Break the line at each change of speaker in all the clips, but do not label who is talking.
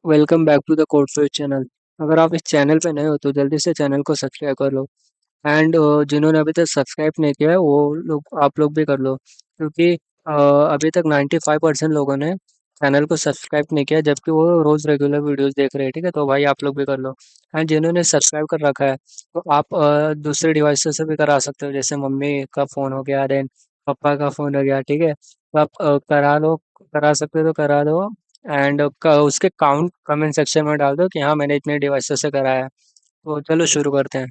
Welcome back to the Code Fuse channel. अगर आप इस चैनल पे नए हो तो जल्दी से चैनल को सब्सक्राइब कर लो। एंड जिन्होंने अभी तक सब्सक्राइब नहीं किया है वो लोग आप लोग भी कर लो, क्योंकि अभी तक 95% लोगों ने चैनल को सब्सक्राइब नहीं किया, जबकि वो रोज़ रेगुलर वीडियोस देख रहे हैं। ठीक है, तो भाई आप लोग भी कर लो। एंड जिन्होंने सब्सक्राइब कर रखा है तो आप दूसरे डिवाइस से भी करा सकते हो, जैसे मम्मी का फ़ोन हो गया, देन पापा का फ़ोन हो गया। ठीक है, तो आप करा लो, करा सकते हो तो करा दो। एंड उसके काउंट कमेंट सेक्शन में डाल दो कि हाँ मैंने इतने डिवाइसेस से कराया है। तो चलो शुरू करते हैं।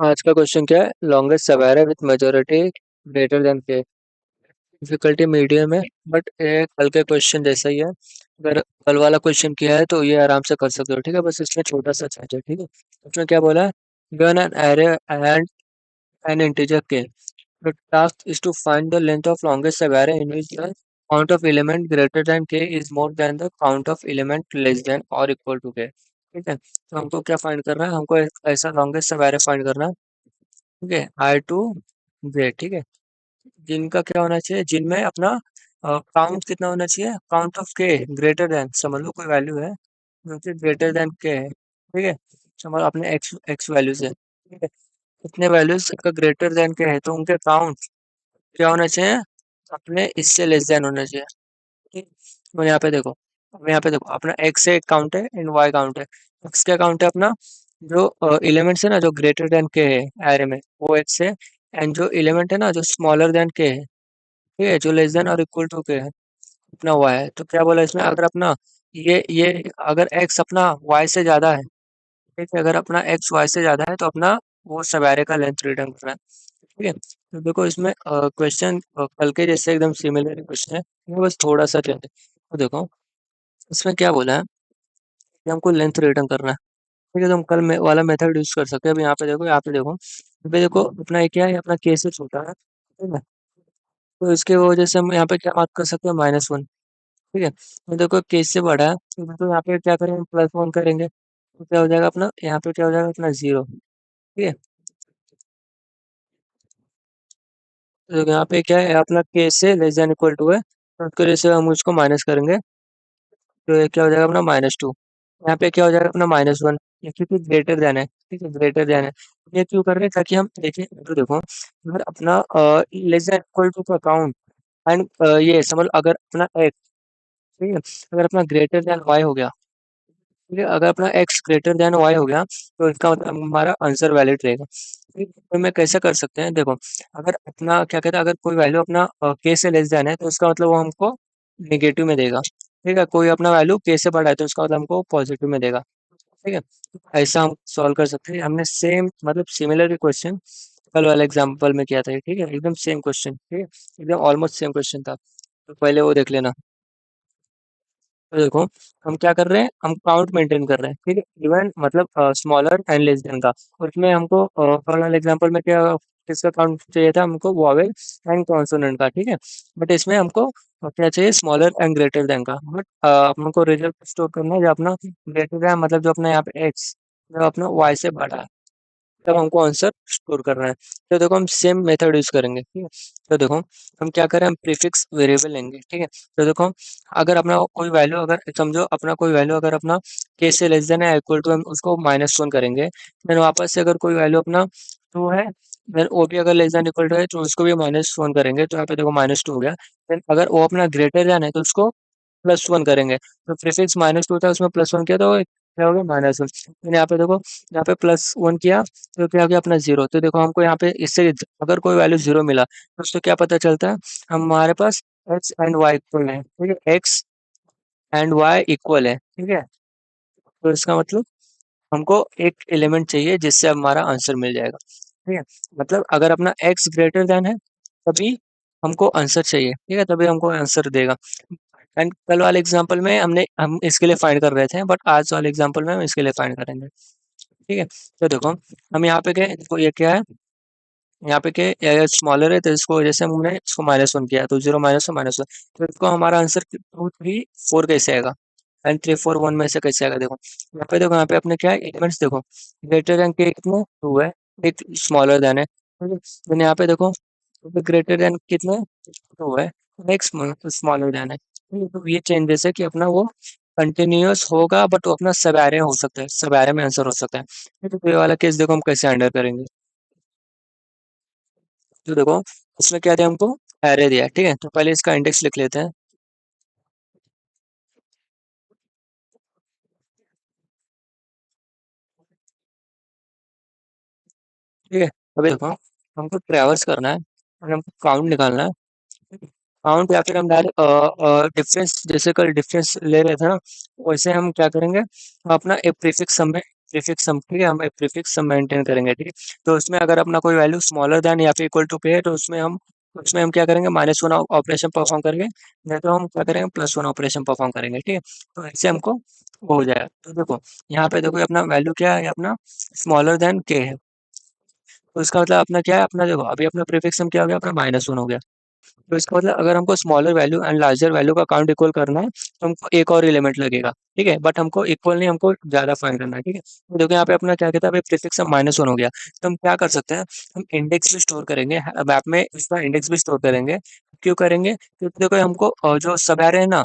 आज का क्वेश्चन क्या है? Longest Savera with majority greater than के। डिफिकल्टी मीडियम है, बट एक हल्के क्वेश्चन जैसा ही है। अगर कल वाला क्वेश्चन किया है तो ये आराम से कर सकते हो। ठीक है, बस इसमें छोटा सा चेंज है। ठीक है, उसमें क्या बोला है? Given an array and N integer के, the task is to find the length of longest array in which the count of element greater than k is more than the count of element less than or equal to k। ठीक है, तो हमको क्या find करना है? हमको एक ऐसा लॉन्गेस्ट array फाइंड करना है। ठीक है, i टू j। ठीक है, जिनका क्या होना चाहिए, जिनमें अपना काउंट कितना होना चाहिए? काउंट ऑफ के ग्रेटर देन, समझ लो कोई वैल्यू है जो कि ग्रेटर देन के है। ठीक है, समझ लो अपने एक्स एक्स वैल्यू से। ठीक है, इतने वैल्यूज का ग्रेटर देन के है तो उनके काउंट क्या होना चाहिए? अपने इससे लेस देन होना चाहिए। ठीक, तो यहाँ पे देखो, अब यहाँ पे देखो अपना एक्स एक काउंट है एंड वाई काउंट है। एक्स क्या काउंट है अपना? जो एलिमेंट्स है ना जो ग्रेटर देन के है एरे में, वो एक्स है। एंड जो एलिमेंट है ना जो स्मॉलर देन के है, ठीक है, जो लेस देन और इक्वल टू के है, अपना वाई है। तो क्या बोला इसमें? अगर अपना ये अगर एक्स अपना वाई से ज्यादा है, ठीक है, अगर अपना एक्स वाई से ज्यादा है तो अपना वो सवेरे का लेंथ रिटर्न करना है। ठीक है, तो देखो इसमें क्वेश्चन कल के जैसे एकदम सिमिलर क्वेश्चन है, ये बस थोड़ा सा चेंज है। तो देखो इसमें क्या बोला है कि हमको लेंथ रिटर्न करना है। ठीक है, तो हम कल में वाला मेथड यूज कर सकते हैं। अब यहाँ पे देखो, यहाँ पे देखो, यहाँ पे देखो अपना ये क्या है? अपना के से छोटा है। ठीक है, तो इसके वजह से हम यहाँ पे क्या बात कर सकते हैं? -1। ठीक है, तो देखो के से बड़ा है तो यहाँ पे क्या करेंगे? +1 करेंगे तो क्या हो जाएगा अपना? यहाँ पे क्या हो जाएगा अपना 0। ठीक है, तो यहाँ पे क्या है? अपना के से लेस देन इक्वल टू है, तो उसके वजह से हम उसको माइनस करेंगे। तो ये क्या हो जाएगा अपना -2। यहाँ पे क्या हो जाएगा अपना -1, ये क्योंकि ग्रेटर देन है। ठीक है, ग्रेटर देन है। ये क्यों कर रहे हैं? ताकि हम देखिए, तो देखो अगर अपना लेस देन इक्वल टू का काउंट एंड ये समझ, अगर अपना एक्स, ठीक है, अगर अपना ग्रेटर देन वाई हो गया, ठीक है, अगर अपना एक्स ग्रेटर देन वाई हो गया तो इसका मतलब हमारा आंसर वैलिड रहेगा। ठीक, तो मैं कैसे कर सकते हैं? देखो, अगर अपना क्या कहते हैं, अगर कोई वैल्यू अपना के से लेस देन है तो उसका मतलब वो हमको नेगेटिव में देगा। ठीक है, कोई अपना वैल्यू के से बड़ा है तो उसका मतलब हमको पॉजिटिव में देगा। ठीक है, ऐसा हम सॉल्व कर सकते हैं। हमने सेम मतलब सिमिलर क्वेश्चन कल वाले एग्जांपल में किया था। ठीक है, एकदम सेम क्वेश्चन। ठीक है, एकदम ऑलमोस्ट सेम क्वेश्चन था, तो पहले वो देख लेना। तो देखो हम क्या कर रहे हैं? हम काउंट मेंटेन कर रहे हैं। ठीक है, इवन मतलब स्मॉलर एंड लेस देन का। उसमें हमको कल वाले एग्जांपल में क्या किसका काउंट चाहिए था? हमको वॉवेल एंड कॉन्सोनेंट का। ठीक है, बट इसमें हमको क्या चाहिए? स्मॉलर एंड ग्रेटर देन का। बट हमको रिजल्ट स्टोर करना है जो अपना ग्रेटर देन, मतलब जो अपना यहाँ पे एक्स जो अपना वाई से बड़ा है, तब हमको आंसर स्टोर करना है। तो देखो हम सेम मेथड यूज करेंगे। ठीक है, तो देखो हम क्या करें? हम प्रीफिक्स वेरिएबल लेंगे। ठीक है, तो देखो अगर अपना कोई वैल्यू, अगर समझो अपना कोई वैल्यू अगर अपना के से लेस देन है इक्वल टू, हम उसको -1 करेंगे। देन वापस से अगर कोई वैल्यू अपना 2 है, देन वो भी अगर लेस देन इक्वल टू है तो उसको भी -1 करेंगे। तो यहाँ पे देखो -2 हो गया। देन अगर वो अपना ग्रेटर देन है तो उसको +1 करेंगे। तो प्रीफिक्स -2 था, उसमें +1 किया तो क्या हो गया? -1। फिर यहाँ पे देखो, यहाँ पे +1 किया तो क्या हो गया अपना 0। तो देखो हमको यहाँ पे इससे अगर कोई वैल्यू 0 मिला तो उससे क्या पता चलता है? हमारे पास एक्स एंड वाई इक्वल है। ठीक है, एक्स एंड वाई इक्वल है। ठीक है, तो इसका मतलब हमको एक एलिमेंट चाहिए जिससे हमारा आंसर मिल जाएगा। ठीक है, मतलब अगर अपना एक्स ग्रेटर देन है तभी हमको आंसर चाहिए। ठीक है, तभी हमको आंसर देगा। एंड कल वाले एग्जांपल में हम इसके लिए फाइंड कर रहे थे, बट आज वाले एग्जांपल में हम इसके लिए फाइंड करेंगे। ठीक है, तो देखो हम यहाँ पे क्या है? देखो ये क्या है? यहाँ पे क्या स्मॉलर है तो इसको जैसे हमने इसको -1 किया तो 0 -1 तो इसको हमारा आंसर 2 3 4 कैसे आएगा? एंड 3 4 1 में से कैसे आएगा? देखो यहाँ पे, देखो यहाँ पे अपने क्या है एलिमेंट्स, देखो ग्रेटर देन के कितने? 2 है, एक स्मॉलर देन है। ठीक है, then यहाँ पे देखो ग्रेटर देन कितने? 2 है, एक स्मॉलर देन है। ठीक है, तो ये चेंजेस है कि अपना वो कंटिन्यूअस होगा बट वो अपना सब एरे हो सकता है, सब एरे में आंसर हो सकता है। तो ये वाला केस देखो हम कैसे हैंडल करेंगे। तो देखो इसमें क्या दिया हमको, एरे दिया है, ठीक है। तो पहले इसका इंडेक्स लिख लेते हैं, ठीक है। अभी देखो हमको ट्रैवर्स करना है और हमको काउंट निकालना है। काउंट या फिर हम डायरेक्ट डिफरेंस, जैसे कल डिफरेंस ले रहे थे ना, वैसे हम क्या करेंगे, हम अपना एक प्रीफिक्स सम में, प्रीफिक्स सम, ठीक है, हम एक प्रीफिक्स सम मेंटेन करेंगे, ठीक है। तो उसमें अगर अपना कोई वैल्यू स्मॉलर देन या फिर इक्वल टू पे है तो उसमें हम क्या करेंगे, -1 ऑपरेशन परफॉर्म करेंगे, नहीं तो हम क्या करेंगे, +1 ऑपरेशन परफॉर्म करेंगे, ठीक है। तो ऐसे हमको हो जाएगा। तो देखो यहाँ पे देखो ये अपना वैल्यू क्या है, अपना स्मॉलर देन के है। तो इसका मतलब अपना क्या है, अपना देखो अभी अपना प्रीफिक्स सम क्या हो गया, अपना -1 हो गया। तो इसका मतलब अगर हमको smaller value and larger value का काउंट इक्वल करना है तो हमको एक और एलिमेंट लगेगा, ठीक है। बट हमको इक्वल नहीं, हमको ज्यादा फाइंड करना है, ठीक है। तो देखो यहाँ पे अपना क्या कहता है, प्रीफिक्स -1 हो गया। तो हम क्या कर सकते हैं, हम इंडेक्स भी स्टोर करेंगे मैप में, इसका इंडेक्स भी स्टोर करेंगे। क्यों करेंगे, क्योंकि देखो हमको जो सब एरे है ना,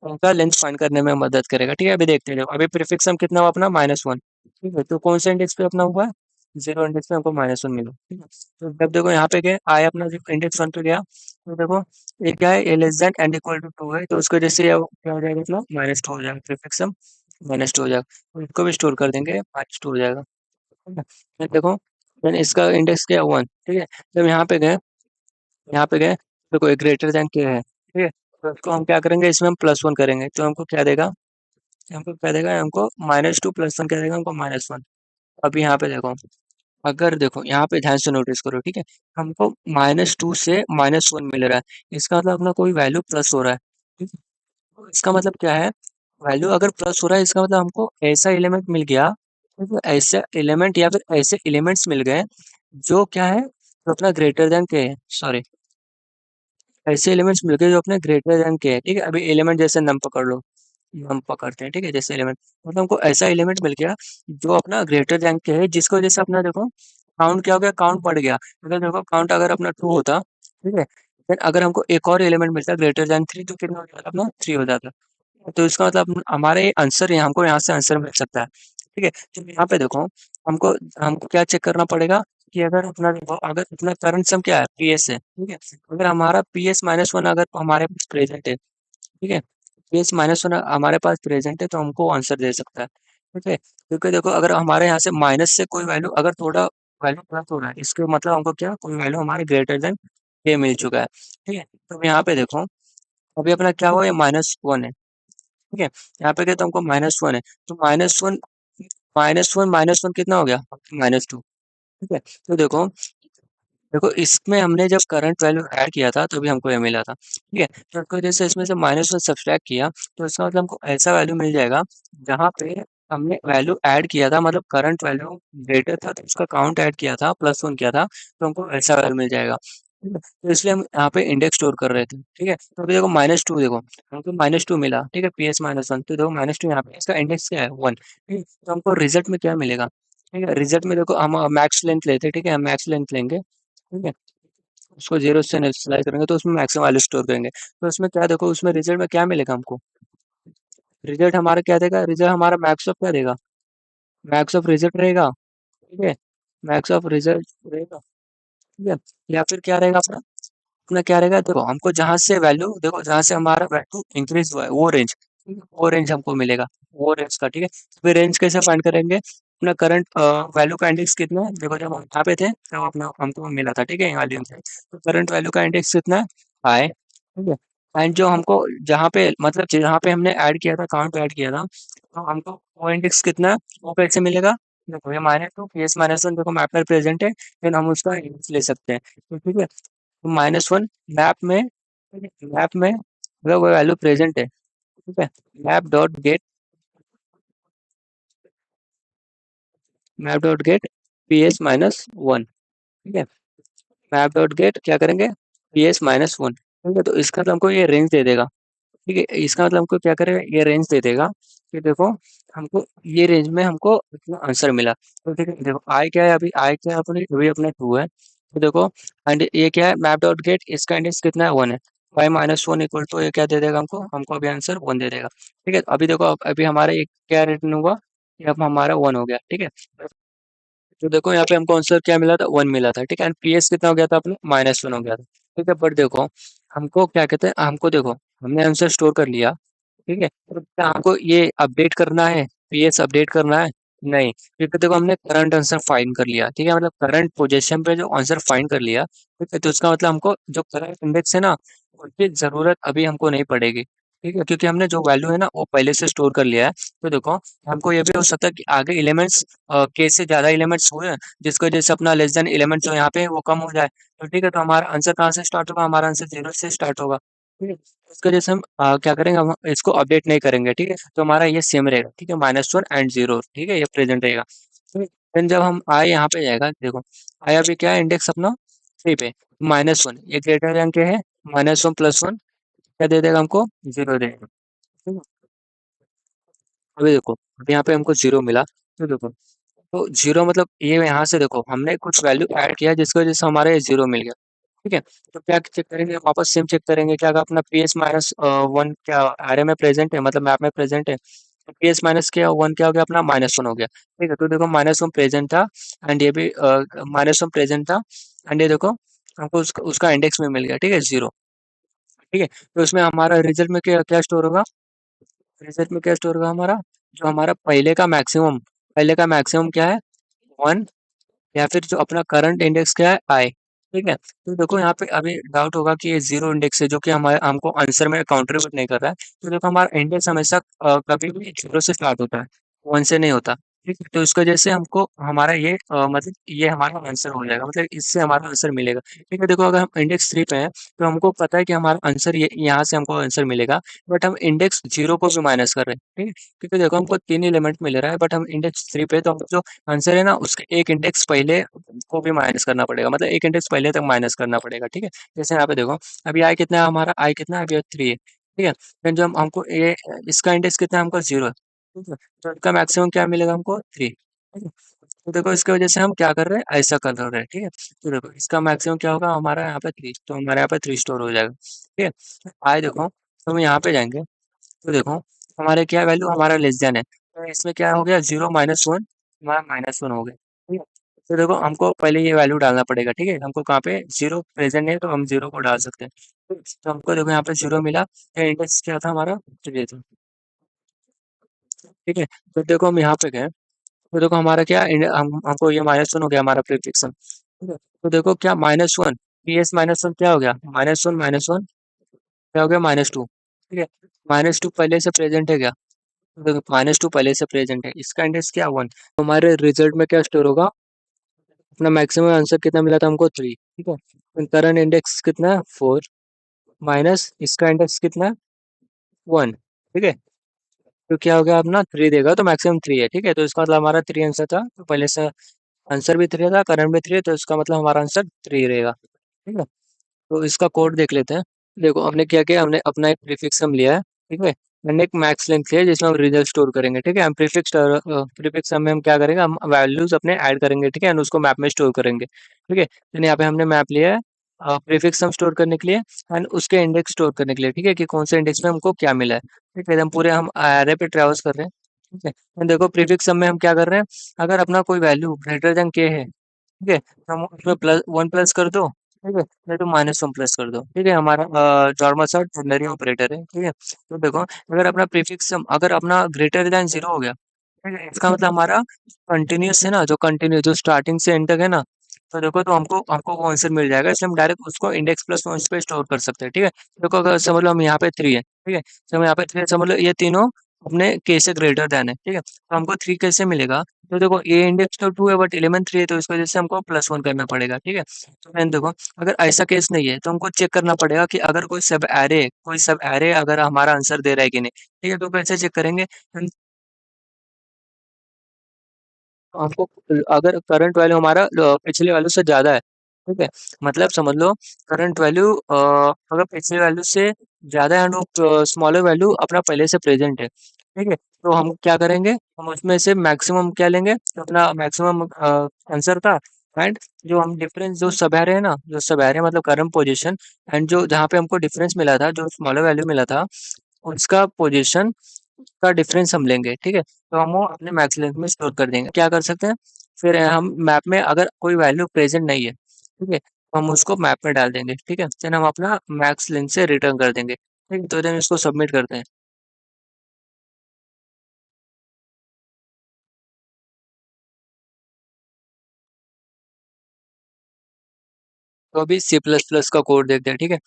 उनका लेंथ फाइंड करने में मदद करेगा, ठीक है। अभी देखते हैं, अभी प्रीफिक्स हम कितना हुआ अपना -1, ठीक है। तो कौन से इंडेक्स पे अपना हुआ है, 0 इंडेक्स पे हमको -1 मिला, ठीक है। तो जब देखो यहाँ पे गए आए, अपना जो इंडेक्स 1 पे गया, तो देखो ये क्या है, a less than and equal to 2 है, तो उसको जैसे ये क्या हो जाएगा, मतलब -2 हो जाएगा, प्रीफिक्स हम -2 हो जाएगा। तो इसको भी स्टोर कर देंगे, -2 हो जाएगा, ठीक है। फिर देखो then इसका इंडेक्स क्या है, 1, ठीक है। जब यहाँ पे गए देखो एक ग्रेटर देन के है, ठीक है। तो इसको हम क्या करेंगे, इसमें हम +1 करेंगे तो हमको क्या देगा, हमको -2 +1 क्या देगा, हमको -1। अब यहाँ पे देखो, अगर देखो यहाँ पे ध्यान से नोटिस करो, ठीक है। हमको -2 से -1 मिल रहा है, इसका मतलब अपना कोई वैल्यू प्लस हो रहा है, ठीक है। तो इसका मतलब क्या है, वैल्यू अगर प्लस हो रहा है, इसका मतलब हमको ऐसा एलिमेंट मिल गया, ठीक है, ऐसे एलिमेंट या फिर ऐसे एलिमेंट्स मिल गए जो क्या है, जो अपना ग्रेटर देन के है, सॉरी, ऐसे एलिमेंट्स मिल गए जो अपने ग्रेटर देन के है, ठीक है। अभी एलिमेंट जैसे नम पकड़ लो, हम पकड़ते हैं, ठीक है, जैसे एलिमेंट, मतलब हमको ऐसा एलिमेंट मिल गया जो अपना ग्रेटर देन के है, जिसको जैसे अपना देखो काउंट क्या हो गया, काउंट बढ़ गया। अगर देखो काउंट अगर अपना 2 होता, ठीक है, फिर अगर हमको एक और एलिमेंट मिलता ग्रेटर देन 3 तो कितना हो जाता, अपना 3 हो जाता। तो इसका मतलब हमारे आंसर हमको यहाँ से आंसर मिल सकता है, ठीक है। तो यहाँ पे देखो हमको हमको क्या चेक करना पड़ेगा, कि अगर अपना देखो, अगर अपना करंट सम क्या है, पीएस है, ठीक है। अगर हमारा PS-1 अगर हमारे पास प्रेजेंट है, ठीक है, PS-1 हमारे पास प्रेजेंट है तो हमको आंसर दे सकता है, ठीक है। क्योंकि देखो अगर हमारे यहाँ से माइनस से कोई वैल्यू अगर थोड़ा वैल्यू प्लस हो रहा है, इसके मतलब हमको क्या, कोई वैल्यू हमारे ग्रेटर देन ये मिल चुका है, ठीक है। तो यहाँ पे देखो अभी अपना क्या हुआ, ये -1 है, ठीक है। यहाँ पे क्या, तो हमको -1 है, तो -1 कितना हो गया, -2, ठीक है। तो देखो देखो इसमें हमने जब करंट वैल्यू ऐड किया था तो भी हमको ये मिला था, ठीक है। तो इसको जैसे इसमें से -1 सब्सट्रैक्ट किया, तो इसका मतलब हमको ऐसा वैल्यू मिल जाएगा जहाँ पे हमने वैल्यू ऐड किया था, मतलब करंट वैल्यू ग्रेटर था तो उसका काउंट ऐड किया था, +1 किया था, तो हमको ऐसा वैल्यू मिल जाएगा, ठीक है। तो इसलिए हम यहाँ पे इंडेक्स स्टोर कर रहे थे, ठीक है। तो अभी देखो -2 देखो हमको -2 मिला, ठीक है, PS-1, तो देखो -2 यहाँ पे इसका इंडेक्स क्या है, 1, ठीक है। तो हमको रिजल्ट में क्या मिलेगा, ठीक है। रिजल्ट में देखो हम मैक्स लेंथ लेते हैं, ठीक है, हम मैक्स लेंथ लेंगे, ठीक है। उसको 0 से इनिशियलाइज़ करेंगे तो उसमें मैक्सिमम वैल्यू स्टोर करेंगे। तो उसमें क्या देखो, उसमें रिज़ल्ट में क्या मिलेगा हमको? रिज़ल्ट हमारा क्या देगा? रिज़ल्ट हमारा मैक्स ऑफ क्या देगा? मैक्स ऑफ रिज़ल्ट रहेगा, ठीक है? मैक्स ऑफ रिज़ल्ट रहेगा, ठीक है? या फिर क्या रहेगा अपना? अपना क्या रहेगा, देखो हमको जहाँ से वैल्यू, देखो जहाँ से हमारा वैल्यू इंक्रीज़ हुआ है वो रेंज, ठीक है? वो रेंज हमको मिलेगा, वो रेंज का, ठीक है? फिर रेंज कैसे फाइंड करेंगे? अपना करंट वैल्यू का इंडेक्स कितना है? देखो जब हम यहाँ पे थे तब अपना हमको मिला था, ठीक है? वैल्यू से। तो करंट वैल्यू का इंडेक्स कितना है? हाई, ठीक है? एंड जो हमको जहाँ पे मतलब जहाँ पे हमने ऐड किया था, काउंट ऐड किया था, तो हमको वो इंडेक्स कितना है? वो कैसे मिलेगा? देखो ये -2 PS-1 देखो मैप में प्रेज़ेंट है, फिर हम उसका इंडेक्स ले सकते हैं, तो ठीक है? तो -1 मैप में, ठीक है, मैप में अगर वो वैल्यू प्रेजेंट है, ठीक है, map dot gate map dot gate PS-1, ठीक है। मैप डॉट गेट क्या करेंगे, PS-1, ठीक है। तो इसका मतलब हमको ये रेंज दे देगा, ठीक है। इसका मतलब हमको क्या करेगा, ये रेंज दे देगा कि देखो हमको ये रेंज में हमको इतना आंसर मिला। तो ठीक है, देखो आई क्या है, आई क्या है, अपने अभी अपने 2 है, तो देखो एंड ये क्या है, मैप डॉट गेट, इसका इंडेक्स कितना है, 1 है, y minus one equal to ये क्या दे देगा हमको, हमको अभी आंसर वन दे देगा। ठीक है, अभी देखो अभी हमारा एक क्या रिटर्न हुआ, ये अब हमारा वन हो गया। ठीक है, तो देखो यहाँ पे हमको आंसर क्या मिला था, वन मिला था। ठीक है, एंड पीएस कितना हो गया था अपने, माइनस वन हो गया था। ठीक है, बट देखो हमको क्या कहते हैं, हमको देखो हमने आंसर स्टोर कर लिया। ठीक है, तो क्या हमको ये अपडेट करना है, पीएस अपडेट करना है? नहीं, क्योंकि देखो हमने करंट आंसर फाइंड कर लिया। ठीक है, मतलब करंट पोजीशन पे जो आंसर फाइंड कर लिया। ठीक है, तो उसका मतलब हमको जो करंट इंडेक्स है ना, उसकी जरूरत अभी हमको नहीं पड़ेगी। ठीक है, क्योंकि हमने जो वैल्यू है ना वो पहले से स्टोर कर लिया है। तो देखो हमको ये भी हो सकता है कि आगे एलिमेंट्स के से ज्यादा एलिमेंट्स हुए, जिसकी वजह से अपना लेस देन एलिमेंट जो यहाँ पे है वो कम हो जाए। तो ठीक है, तो हमारा आंसर कहाँ से स्टार्ट होगा, हमारा आंसर जीरो से स्टार्ट होगा। ठीक है, इसकी वजह से हम क्या करेंगे, हम इसको अपडेट नहीं करेंगे। ठीक है, तो हमारा ये सेम रहेगा। ठीक है, माइनस वन एंड जीरो, ठीक है, ये प्रेजेंट रहेगा। देन जब हम आए यहाँ पे जाएगा, देखो आया भी क्या है, इंडेक्स अपना थ्री पे, माइनस वन ये ग्रेटर देन क्या है, माइनस वन प्लस वन क्या दे देगा हमको, जीरो देगा। ठीक है, अभी देखो अभी यहाँ पे हमको जीरो मिला। तो देखो, तो जीरो मतलब ये यहाँ से देखो हमने कुछ वैल्यू ऐड किया जिसकी वजह से हमारा ये जीरो मिल गया। ठीक है, तो क्या चेक करेंगे, वापस सेम चेक करेंगे क्या अपना पी एस माइनस वन क्या एरे में प्रेजेंट है, मतलब मैप में प्रेजेंट है। तो पी एस माइनस क्या वन क्या हो गया, अपना माइनस वन हो गया। ठीक है, तो देखो माइनस वन प्रेजेंट था, एंड ये भी माइनस वन प्रेजेंट था, एंड ये देखो हमको उसका इंडेक्स में मिल गया। ठीक है, जीरो। ठीक है, तो इसमें हमारा रिजल्ट में क्या क्या स्टोर होगा, रिजल्ट में क्या स्टोर होगा हमारा, जो हमारा पहले का मैक्सिमम क्या है, वन, या फिर जो अपना करंट इंडेक्स क्या है, आई। ठीक है, तो देखो यहाँ पे अभी डाउट होगा कि ये जीरो इंडेक्स है जो कि हमारे हमको आंसर में कंट्रीब्यूट नहीं कर रहा है। तो देखो हमारा इंडेक्स हमेशा कभी भी जीरो से स्टार्ट होता है, वन से नहीं होता। ठीक है, तो इसकी वजह से हमको हमारा ये मतलब ये हमारा आंसर हो जाएगा, मतलब इससे हमारा आंसर मिलेगा। ठीक है, देखो अगर हम इंडेक्स थ्री पे हैं तो हमको पता है कि हमारा आंसर ये यहाँ से हमको आंसर मिलेगा। बट हम इंडेक्स जीरो को भी माइनस कर रहे हैं। ठीक है, क्योंकि देखो हमको तीन एलिमेंट मिल रहा है, बट हम इंडेक्स थ्री पे, तो हम जो आंसर है ना उसके एक इंडेक्स पहले को भी माइनस करना पड़ेगा, मतलब एक इंडेक्स पहले तक माइनस करना पड़ेगा। ठीक है, जैसे यहाँ पे देखो अभी आई कितना है, हमारा आई कितना है, अभी थ्री है। ठीक है, फिर जो हमको ये इसका इंडेक्स कितना है, हमको जीरो है। ठीक है, तो इसका मैक्सिमम क्या मिलेगा हमको, थ्री। ठीक है, तो देखो इसकी वजह से हम क्या कर रहे हैं, ऐसा कर रहे हैं। ठीक है, तो देखो इसका मैक्सिमम क्या होगा, हमारा यहाँ पे थ्री, तो हमारे यहाँ पे थ्री स्टोर हो जाएगा। ठीक है, आए देखो तो हम यहाँ पे जाएंगे, तो देखो हमारे क्या वैल्यू, हमारा लेस देन है, तो इसमें क्या हो गया, जीरो माइनस वन, हमारा माइनस वन हो गया। ठीक है, तो देखो हमको पहले ये वैल्यू डालना पड़ेगा। ठीक है, हमको कहाँ पे जीरो प्रेजेंट है तो हम जीरो को डाल सकते हैं। ठीक है, तो हमको देखो यहाँ पे जीरो मिला, तो इंडेक्स क्या था हमारा, थ्री था। ठीक है, तो देखो हम यहाँ पे गए, तो देखो हमारा क्या हमको ये माइनस वन हो गया हमारा प्रीफिक्स। ठीक है, तो देखो क्या minus one, P S minus one क्या हो गया, माइनस वन क्या हो गया, माइनस टू। ठीक है, माइनस टू पहले से प्रेजेंट है क्या, तो देखो माइनस टू पहले से प्रेजेंट है, इसका इंडेक्स क्या, वन। तो हमारे रिजल्ट में क्या स्टोर होगा, अपना मैक्सिमम आंसर कितना मिला था हमको, थ्री। ठीक है, करंट इंडेक्स कितना है, फोर, माइनस इसका इंडेक्स कितना है, वन। ठीक है, तो क्या हो गया अपना, थ्री देगा तो मैक्सिमम थ्री है। ठीक है, तो इसका मतलब हमारा थ्री आंसर था, तो पहले से आंसर भी थ्री था, करंट भी थ्री है, तो इसका मतलब हमारा आंसर थ्री रहेगा। ठीक है, तो इसका कोड देख लेते हैं। देखो हमने क्या किया, हमने अपना एक प्रीफिक्स हम लिया है। ठीक है, मैंने एक मैक्स लेंथ लिया है जिसमें हम रिजल्ट स्टोर करेंगे। ठीक है, हम प्रीफिक्स में हम क्या करेंगे, हम वैल्यूज अपने ऐड करेंगे। ठीक है, एंड उसको मैप में स्टोर करेंगे। ठीक है, तो यहाँ पे हमने मैप लिया है प्रीफिक्स हम स्टोर करने के लिए, एंड उसके इंडेक्स स्टोर करने के लिए। ठीक है, कि कौन से इंडेक्स में हमको क्या मिला है। ठीक है, हम पूरे हम एरे पे ट्रेवर्स कर रहे हैं। ठीक है, and देखो प्रीफिक्स में हम क्या कर रहे हैं, अगर अपना कोई वैल्यू ग्रेटर देन के है, ठीक है, तो हम उसमें प्लस वन प्लस कर दो। ठीक है, नहीं तो माइनस वन प्लस कर दो। ठीक है, हमारा नॉर्मल सा टर्नरी ऑपरेटर है। ठीक है, तो देखो अगर अपना प्रीफिक्स अगर अपना ग्रेटर देन जीरो हो गया, ठीक है, इसका मतलब हमारा कंटिन्यूस है ना, जो कंटिन्यू जो स्टार्टिंग से एंड तक है ना, तो देखो तो हमको हमको वो आंसर मिल जाएगा, इसलिए हम डायरेक्ट उसको इंडेक्स प्लस वन पे स्टोर कर सकते हैं। ठीक है, देखो अगर समझ लो हम यहाँ पे थ्री है, ठीक है, तो हम यहाँ पे थ्री है, समझ लो ये तीनों अपने के से ग्रेटर देन है। ठीक है, तो हमको थ्री कैसे मिलेगा, तो देखो ये इंडेक्स तो टू है बट एलिमेंट थ्री है, तो इस वजह से हमको प्लस वन करना पड़ेगा। ठीक है, तो मैंने देखो अगर ऐसा केस नहीं है तो हमको चेक करना पड़ेगा कि अगर कोई सब एरे अगर हमारा आंसर दे रहा है कि नहीं। ठीक है, तो कैसे चेक करेंगे, हमको अगर करंट वैल्यू हमारा पिछले वैल्यू से ज्यादा है, ठीक है, मतलब समझ लो करंट वैल्यू अगर पिछले वैल्यू से ज्यादा है, और स्मॉलर वैल्यू अपना पहले से प्रेजेंट है। ठीक है, तो हम क्या करेंगे, हम उसमें से मैक्सिमम क्या लेंगे, तो अपना मैक्सिमम आंसर था, एंड जो हम डिफरेंस जो सब है ना, जो सब है मतलब करंट पोजीशन, एंड जो जहाँ पे हमको डिफरेंस मिला था, जो स्मॉलर वैल्यू मिला था, उसका पोजीशन का डिफरेंस हम लेंगे, ठीक है? तो हम वो अपने मैक्स लेंथ में स्टोर कर देंगे। क्या कर सकते हैं, फिर हम मैप में अगर कोई वैल्यू प्रेजेंट नहीं है, ठीक है, तो हम उसको मैप में डाल देंगे, ठीक है? देन हम अपना मैक्स लेंथ से रिटर्न कर देंगे, ठीक है? तो देन इसको सबमिट करते हैं। तो अभी सी प्लस प्लस का कोड देखते हैं, ठीक है?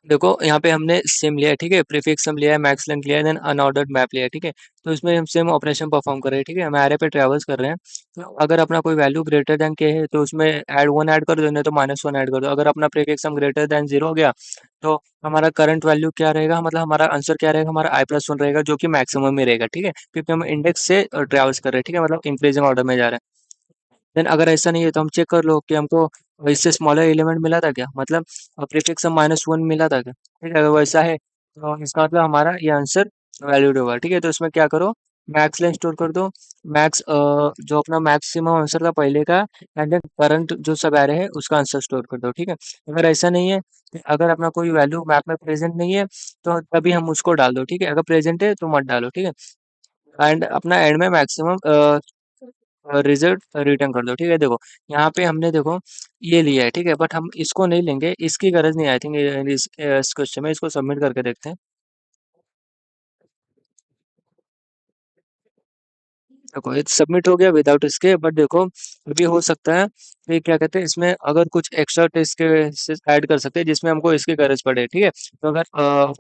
देखो यहाँ पे हमने सिम लिया है, ठीक है, प्रीफिक्स सम लिया है, मैक्स लेंथ लिया है, देन अनऑर्डर्ड मैप लिया है, ठीक है? तो इसमें हम सेम ऑपरेशन परफॉर्म कर रहे हैं, ठीक है? हम एरे पे ट्रेवल्स कर रहे हैं। तो अगर अपना कोई वैल्यू ग्रेटर देन के है तो उसमें ऐड वन ऐड कर दो, नहीं तो माइनस वन ऐड कर दो। अगर अपना प्रीफिक्स सम ग्रेटर देन जीरो हो गया तो हमारा करंट वैल्यू क्या रहेगा, मतलब हमारा आंसर क्या रहेगा, हमारा आई प्लस वन रहेगा, जो कि मैक्सिमम में रहेगा, ठीक है? क्योंकि हम इंडेक्स से ट्रेवल्स कर रहे हैं, ठीक है, मतलब इंक्रीजिंग ऑर्डर में जा रहे हैं। देन अगर ऐसा नहीं है तो हम चेक कर लो कि हमको इससे स्मॉलर एलिमेंट मिला था क्या, मतलब प्रीफिक्स माइनस वन मिला था क्या, ठीक है? अगर वैसा है तो इसका मतलब हमारा ये आंसर वैलिड होगा, ठीक है? तो इसमें क्या करो, मैक्स लेन स्टोर कर दो, मैक्स जो अपना मैक्सिमम आंसर था पहले का, एंड देन करंट जो सब आ रहे हैं उसका आंसर स्टोर कर दो, ठीक है? अगर ऐसा नहीं है, अगर अपना कोई वैल्यू मैप में प्रेजेंट नहीं है तो तभी हम उसको डाल दो, ठीक है? अगर प्रेजेंट है तो मत डालो, ठीक है? एंड अपना एंड में मैक्सिमम रिजल्ट रिटर्न कर दो, ठीक है? देखो यहाँ पे हमने देखो ये लिया है, ठीक है, बट हम इसको नहीं लेंगे, इसकी गरज नहीं आई थिंक इस क्वेश्चन में। इसको सबमिट करके देखते हैं। देखो ये सबमिट हो गया विदाउट इसके, बट देखो अभी हो सकता है कि क्या कहते हैं, इसमें अगर कुछ एक्स्ट्रा टेस्ट के ऐड कर सकते हैं जिसमें हमको इसकी गरज पड़े, ठीक है? तो अगर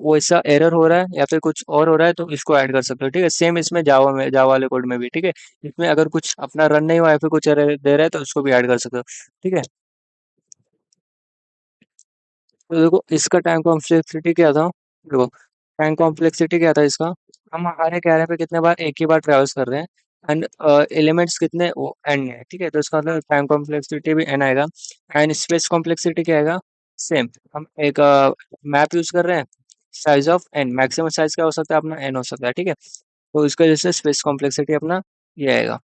वैसा एरर हो रहा है या फिर कुछ और हो रहा है तो इसको ऐड कर सकते हो, ठीक है? सेम इसमें जावा वाले कोड में भी, ठीक है? इसमें अगर कुछ अपना रन नहीं हुआ या फिर कुछ एरर दे रहा है तो उसको भी ऐड कर सकते हो, ठीक है? तो देखो इसका टाइम कॉम्प्लेक्सिटी क्या था, देखो टाइम कॉम्प्लेक्सिटी क्या था इसका, हम हमारे कैरे पे कितने बार एक ही बार ट्रेवल्स कर रहे हैं, एंड एलिमेंट्स कितने वो एन है, ठीक है? तो इसका मतलब टाइम कॉम्प्लेक्सिटी भी एन आएगा, एंड स्पेस कॉम्प्लेक्सिटी क्या आएगा, सेम। हम एक मैप यूज कर रहे हैं, size of N, maximum size क्या हो सकता है अपना एन हो सकता है, ठीक है? तो इसका जैसे स्पेस कॉम्प्लेक्सिटी अपना ये आएगा।